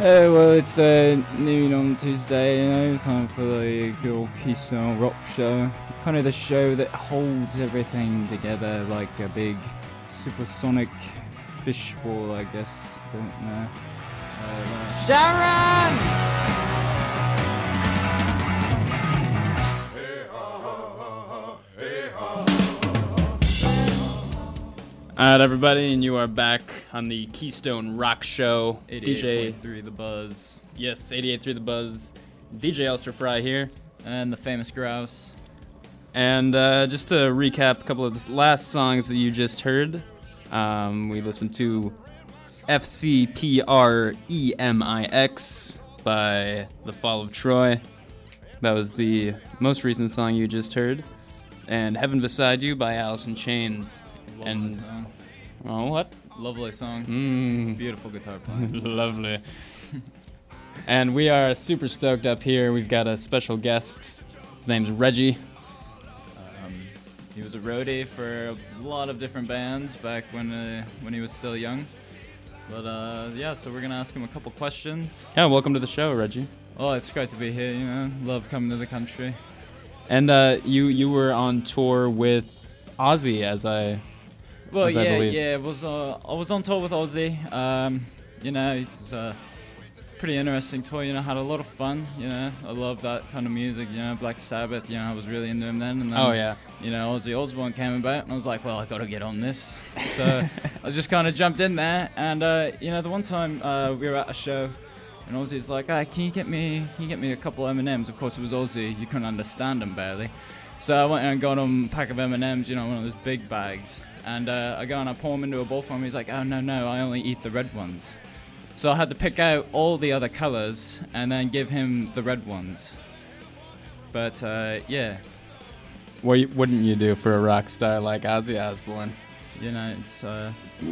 Well, it's noon on Tuesday, time for the good old Keystone Rock Show. Kind of the show that holds everything together like a big supersonic fishbowl, I guess. Don't know. Sharon! Alright, everybody, and you are back on the Keystone Rock Show. 88.3 The Buzz. Yes, 88.3 The Buzz. DJ Elster Fry here. And the famous Grouse. And just to recap a couple of the last songs that you just heard, we listened to FCPREMIX by The Fall of Troy. That was the most recent song you just heard. And Heaven Beside You by Alice in Chains. And oh, what? Lovely song. Beautiful guitar playing. Lovely. And we are super stoked up here. We've got a special guest. His name's Reggie. He was a roadie for a lot of different bands back when he was still young. But yeah, so we're gonna ask him a couple questions. Yeah, welcome to the show, Reggie. Oh, it's great to be here. Love coming to the country. And you were on tour with Ozzy, as I believe. I was on tour with Ozzy. It's a pretty interesting tour. Had a lot of fun. I love that kind of music. Black Sabbath. I was really into him then. And then Ozzy Osbourne came about, and I was like, well, I got to get on this. So I just kind of jumped in there. And the one time we were at a show, and Ozzy's like, can you get me a couple M&Ms? Of course, it was Ozzy. You couldn't understand him barely. So I went and got him a pack of M&Ms. One of those big bags. And I go and I pour them into a bowl for him. He's like, oh, no, I only eat the red ones. So I had to pick out all the other colors and then give him the red ones. But, yeah. What wouldn't you do for a rock star like Ozzy Osbourne? It's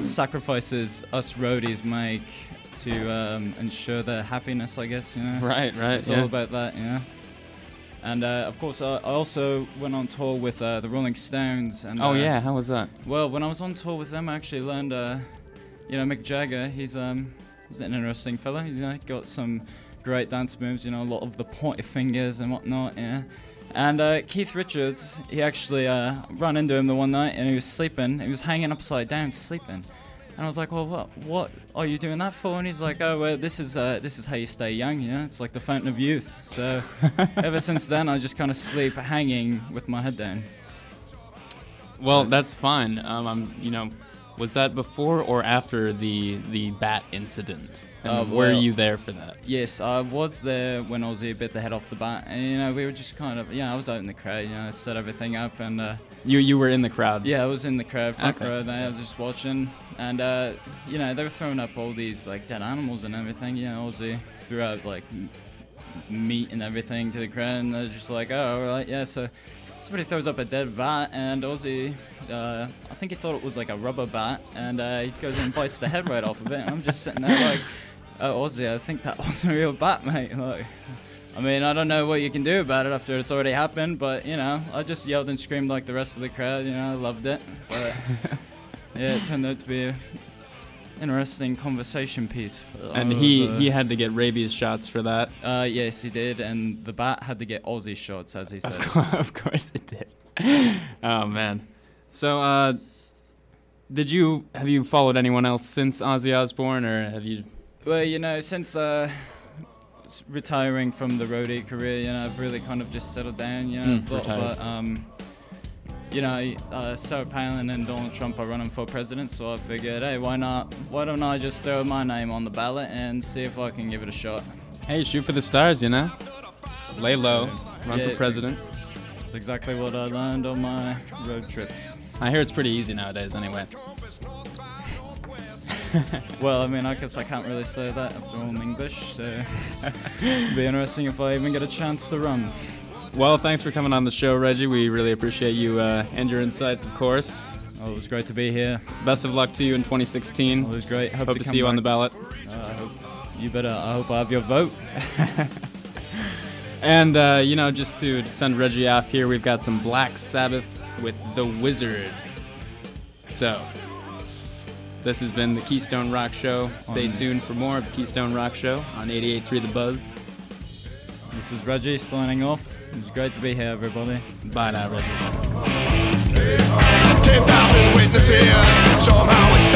sacrifices us roadies make to ensure their happiness, I guess, Right, It's all about that, And, of course, I also went on tour with the Rolling Stones. And, how was that? Well, when I was on tour with them, I actually learned, Mick Jagger, he's an interesting fella. He's got some great dance moves, a lot of the pointy fingers and whatnot, And Keith Richards, he actually ran into him the one night, and he was sleeping. He was hanging upside down, sleeping. And I was like, well, what are you doing that for? And he's like, oh, well, this is how you stay young, It's like the fountain of youth. So ever since then, I just kind of sleep hanging with my head down. Well, that's fine. Was that before or after the bat incident? And were you there for that? Yes, I was there when Ozzy bit the head off the bat. And, we were just kind of, I was out in the crowd, I set everything up. And You were in the crowd? Yeah, I was in the crowd, front row there. I was just watching. And, they were throwing up all these, dead animals and everything. Ozzy threw out, meat and everything to the crowd. And they're just like, oh, all right, yeah, so somebody throws up a dead bat, and Ozzy, I think he thought it was like a rubber bat, and he goes and bites the head right off of it. And I'm just sitting there like, oh, Ozzy, I think that was a real bat, mate. I don't know what you can do about it after it's already happened, but, I just yelled and screamed like the rest of the crowd. I loved it. But, yeah, it turned out to be an interesting conversation piece. And he had to get rabies shots for that? Yes, he did, and the bat had to get Ozzy shots, as he said. Of course it did. Oh, man. So, have you followed anyone else since Ozzy Osbourne, or have you... Well, since retiring from the roadie career, I've really kind of just settled down, I've thought about, Sarah Palin and Donald Trump are running for president, so I figured, hey, why don't I just throw my name on the ballot and see if I can give it a shot. Hey, shoot for the stars, Lay low, run for president. That's exactly what I learned on my road trips. I hear it's pretty easy nowadays, anyway. Well, I guess I can't really say that after all in English, so it'd be interesting if I even get a chance to run. Well, thanks for coming on the show, Reggie. We really appreciate you and your insights, of course. Oh, it was great to be here. Best of luck to you in 2016. Oh, it was great. Hope to see you on the ballot. I hope I have your vote. And, just to send Reggie off here, we've got some Black Sabbath with The Wizard. So, This has been the Keystone Rock Show. Stay tuned for more of the Keystone Rock Show on 88.3 The Buzz. This is Reggie signing off. It's great to be here, everybody. Bye now, Reggie. 10,000 witnesses, show 'em how it's